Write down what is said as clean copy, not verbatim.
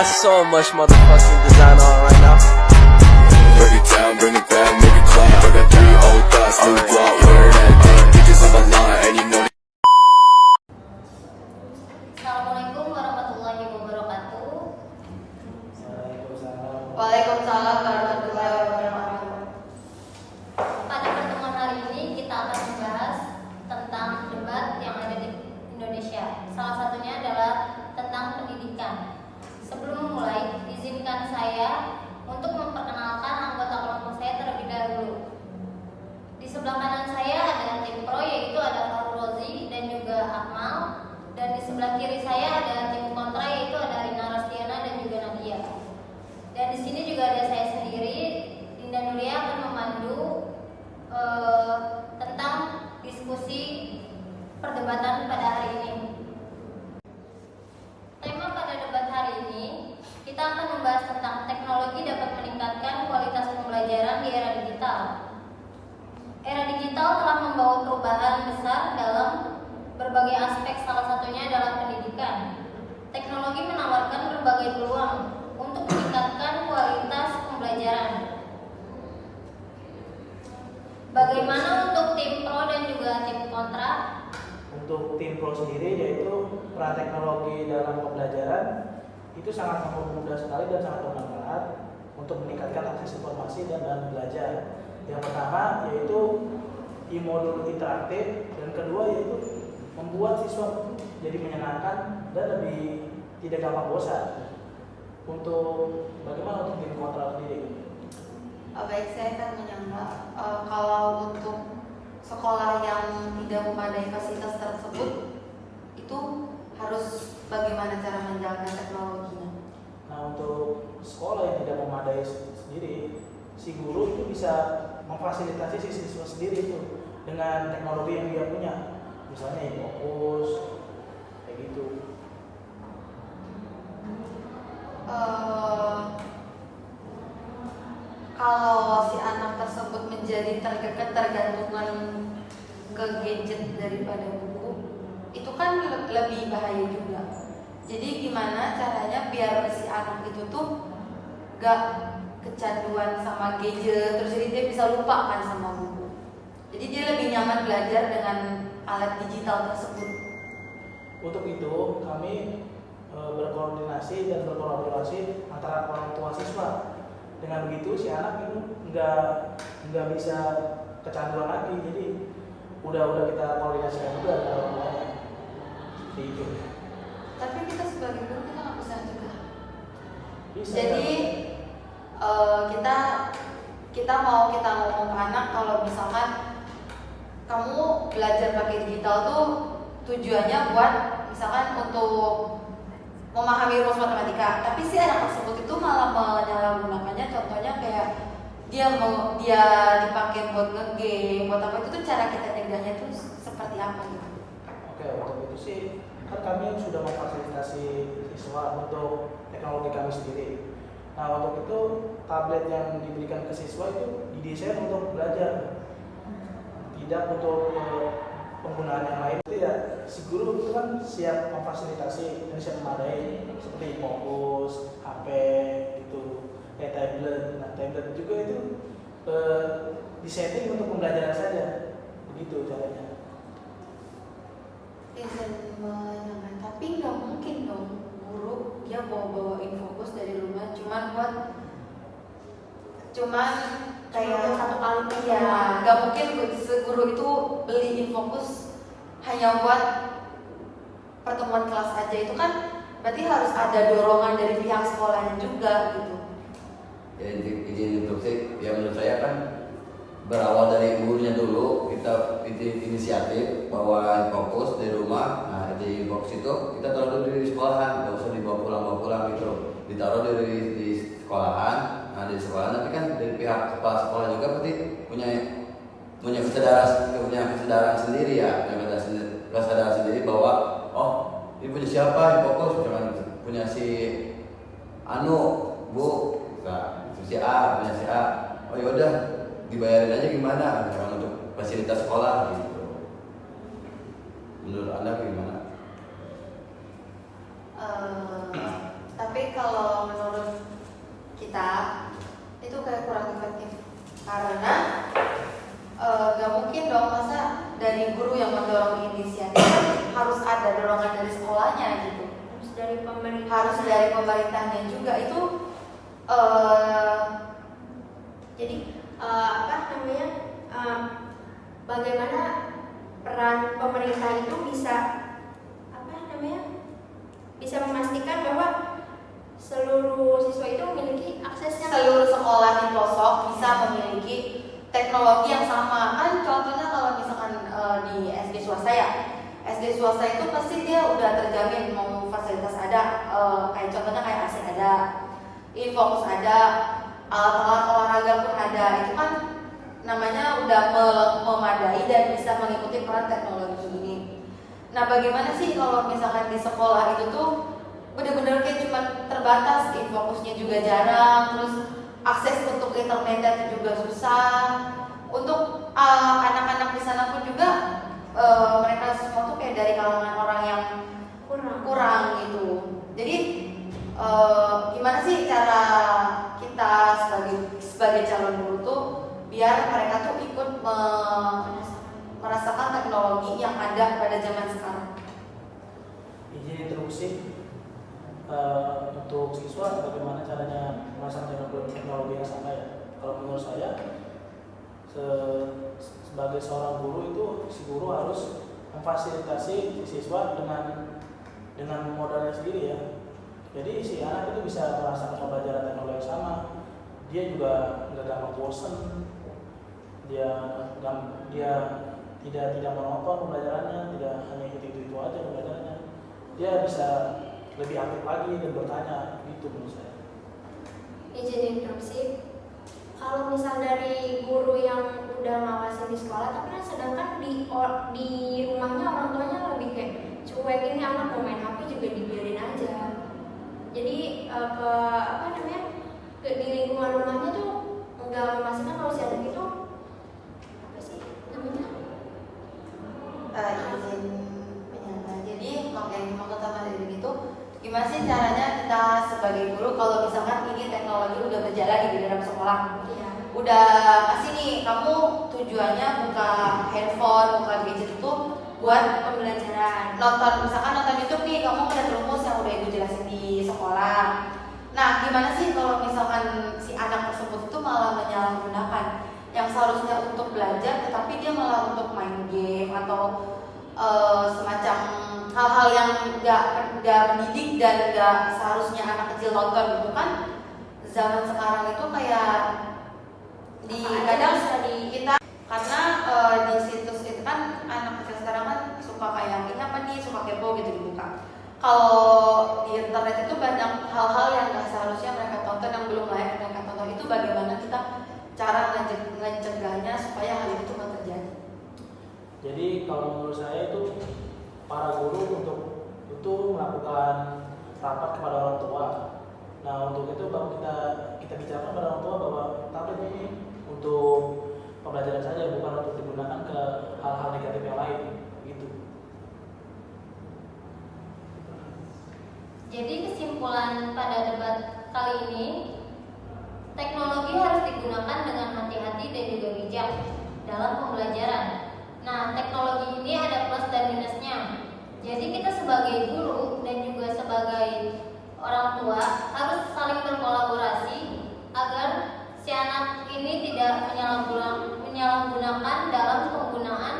got so much motherfucking design on right now. Break it down, bring it back, make it clap. I got 3 old thoughts, new block, where that thing. Bitches on my line, and you know. Assalamualaikum warahmatullahi wabarakatuh. Waalaikumsalam warahmatullahi wabarakatuh. Pada pertemuan hari ini kita akan membahas tentang debat yang ada di Indonesia. Salah satunya adalah tentang pendidikan. Sebelum memulai, izinkan saya untuk memperkenalkan anggota kelompok saya terlebih dahulu. Di sebelah kanan saya ada tim pro, yaitu ada Farul Rozi dan juga Akmal. Dan di sebelah kiri saya ada tim kontra, yaitu ada Rina Rastiana dan juga Nadia. Dan di sini juga ada saya sendiri, Dinda Nuria, akan memandu tentang diskusi perdebatan pada hari ini. Tema pada debat hari ini, kita akan membahas tentang teknologi dapat meningkatkan kualitas pembelajaran di era digital. Era digital telah membawa perubahan besar dalam berbagai aspek, salah satunya adalah pendidikan. Teknologi menawarkan berbagai peluang untuk meningkatkan kualitas pembelajaran. Bagaimana untuk tim pro dan juga tim kontra? Untuk tim pro sendiri, yaitu peran teknologi dalam pembelajaran itu sangat mempermudah sekali dan sangat bermanfaat untuk meningkatkan akses informasi dan bahan belajar. Yang pertama yaitu e-modul interaktif, dan kedua yaitu membuat siswa jadi menyenangkan dan lebih tidak gampang bosan. Untuk bagaimana untuk tim kontra sendiri? Baik, saya akan menyanggah kalau untuk sekolah yang tidak memadai fasilitas tersebut, itu harus bagaimana cara menjalankan teknologinya? Nah, untuk sekolah yang tidak memadai sendiri, si guru itu bisa memfasilitasi si siswa sendiri itu dengan teknologi yang dia punya, misalnya fokus kayak gitu. Kalau si anak tersebut menjadi tergantungan ke gadget daripada buku, itu kan lebih bahaya juga. Jadi gimana caranya biar si anak itu tuh gak kecanduan sama gadget, terus jadi dia bisa lupakan sama buku. Jadi dia lebih nyaman belajar dengan alat digital tersebut. Untuk itu kami berkoordinasi dan berkolaborasi antara orang tua siswa. Dengan begitu si anak itu nggak bisa kecanduan lagi. Jadi udah kita koordinasikan juga dengan orang tuanya. Seperti itu. Tapi kita sebagai guru kita nggak bisa cegah. Bisa. Jadi kita ngomong ke anak kalau misalkan kamu belajar pakai digital tuh tujuannya buat misalkan untuk memahami rumus matematika, tapi si anak tersebut itu malah menyalahgunakannya. Contohnya kayak dia dipakai buat nge-game, buat apa, itu tuh cara kita cegahnya tuh seperti apa gitu? Oke, untuk itu sih kan kami sudah memfasilitasi siswa untuk teknologi kami sendiri. Nah, untuk itu tablet yang diberikan ke siswa itu didesain untuk belajar, tidak untuk penggunaan yang lain. Itu ya si guru itu kan siap memfasilitasi dan siap memadai seperti fokus, HP gitu, kayak tablet. Nah, tablet juga itu disetting untuk pembelajaran saja, begitu caranya. Tapi nggak mungkin dong guru dia bawa-bawain fokus dari rumah cuman kayak satu kali ya, nggak mungkin guru itu beliin fokus hanya buat pertemuan kelas aja. Itu kan berarti harus ada dorongan dari pihak sekolahnya juga gitu. Ya, izin instruksi ya, menurut saya kan berawal dari gurunya dulu. Kita inisiatif bawa fokus dari rumah. Nah, di fokus itu kita taruh dulu di sekolahan, nggak usah dibawa pulang gitu, ditaruh di sekolahan. Nah, di sekolah nanti kan dari pihak kepala sekolah juga berarti punya kesadaran sendiri ya, kesadaran sendiri bahwa oh ini punya siapa yang fokus, misalkan punya si Anu Bu, nah, si A punya si A, oh yaudah dibayarin aja gimana, misalkan untuk fasilitas sekolah gitu. Menurut Anda gimana? Tapi kalau dari guru yang mendorong inisiatif, harus ada dorongan dari sekolahnya gitu. Harus dari pemerintahnya juga itu. Jadi bagaimana peran pemerintah itu bisa memastikan bahwa seluruh siswa itu memiliki aksesnya, seluruh sekolah di pelosok bisa memiliki teknologi yang sama. Kan contohnya kalau misalkan di SD swasta ya, SD swasta itu pasti dia udah terjamin mau fasilitas ada, kayak contohnya kayak AC ada, Infokus ada, alat-alat olahraga pun ada. Itu kan namanya udah memadai dan bisa mengikuti peran teknologi ini. Nah, bagaimana sih kalau misalkan di sekolah itu tuh benar-benar kayak cuma terbatas, Infokusnya juga jarang, terus akses untuk internetnya itu juga susah. Untuk anak-anak di sana pun juga mereka semua tuh kayak dari kalangan orang yang kurang gitu. Jadi gimana sih cara kita sebagai calon guru tuh biar mereka tuh ikut merasakan teknologi yang ada pada zaman sekarang? Izin interupsi, untuk siswa bagaimana caranya merasakan teknologi yang sama ya? Kalau menurut saya sebagai seorang guru itu si guru harus memfasilitasi si siswa dengan modalnya sendiri ya. Jadi si anak itu bisa merasakan pembelajaran teknologi yang sama. Dia juga nggak gampang bosan. Dia tidak menonton pembelajarannya, tidak hanya itu aja pembelajarannya. Dia bisa lebih aktif lagi dan bertanya, gitu menurut saya. Izin interupsi. Kalau misal dari guru yang udah ngawasin di sekolah, tapi kan sedangkan di rumahnya orang tuanya lebih kayak cuek, ini anak mau main HP juga dibiarin aja. Jadi di lingkungan rumahnya tuh nggak memastikan kalau si anak itu Izin penyata. Jadi yang dimaksud sama dari itu, gimana sih caranya kita sebagai guru kalau misalkan ini teknologi udah berjalan di dalam sekolah, udah pasti nih kamu tujuannya buka handphone, buka gadget itu buat pembelajaran, misalkan nonton YouTube nih, kamu udah rumus yang udah ibu jelasin di sekolah. Nah, gimana sih kalau misalkan si anak tersebut itu malah menyalahgunakan yang seharusnya untuk belajar, tetapi dia malah untuk main game atau semacam hal-hal yang nggak mendidik dan nggak seharusnya anak kecil tonton gitu kan. Zaman sekarang itu kayak kita karena di situs itu kan anak kecil sekarang kan suka kayak ini apa nih, suka kepo gitu dibuka. Kalau di internet itu banyak hal-hal yang nggak seharusnya mereka tonton, yang belum layak mereka tonton. Itu bagaimana kita cara mencegahnya supaya hal itu nggak terjadi? Jadi kalau menurut saya itu para guru untuk itu melakukan rapat kepada orang tua. Nah, untuk itu baru kita bicarakan kepada orang tua bahwa tablet ini untuk pembelajaran saja, bukan untuk digunakan ke hal-hal negatif yang lain gitu. Jadi kesimpulan pada debat kali ini, teknologi harus digunakan dengan hati-hati dan juga bijak dalam pembelajaran. Nah, teknologi ini ada plus dan minusnya. Jadi kita sebagai guru dan juga sebagai orang tua harus saling berkolaborasi agar si anak ini tidak menyalahgunakan dalam penggunaan